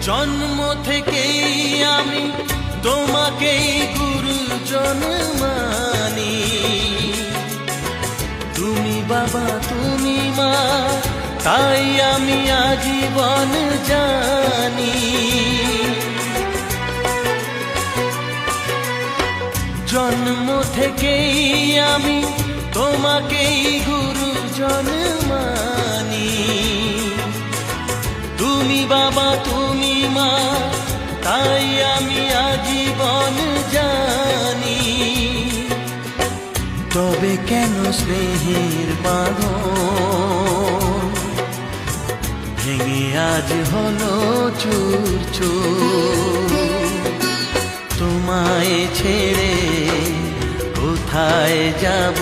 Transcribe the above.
জন্ম থেকেই আমি তোমাকেই গুরুজন মানি। তুমি বাবা তুমি মা, তাই আমি আজীবন জানি। জন্ম থেকেই আমি তোমাকেই গুরুজন মানি। তুমি বাবা তুমি মা, তাই আমি আজীবন জানি। তবে কেন স্নেহের বাঁধন ভেঙে আজ হলো চুর চুর? তোমায় ছেড়ে কোথায় যাব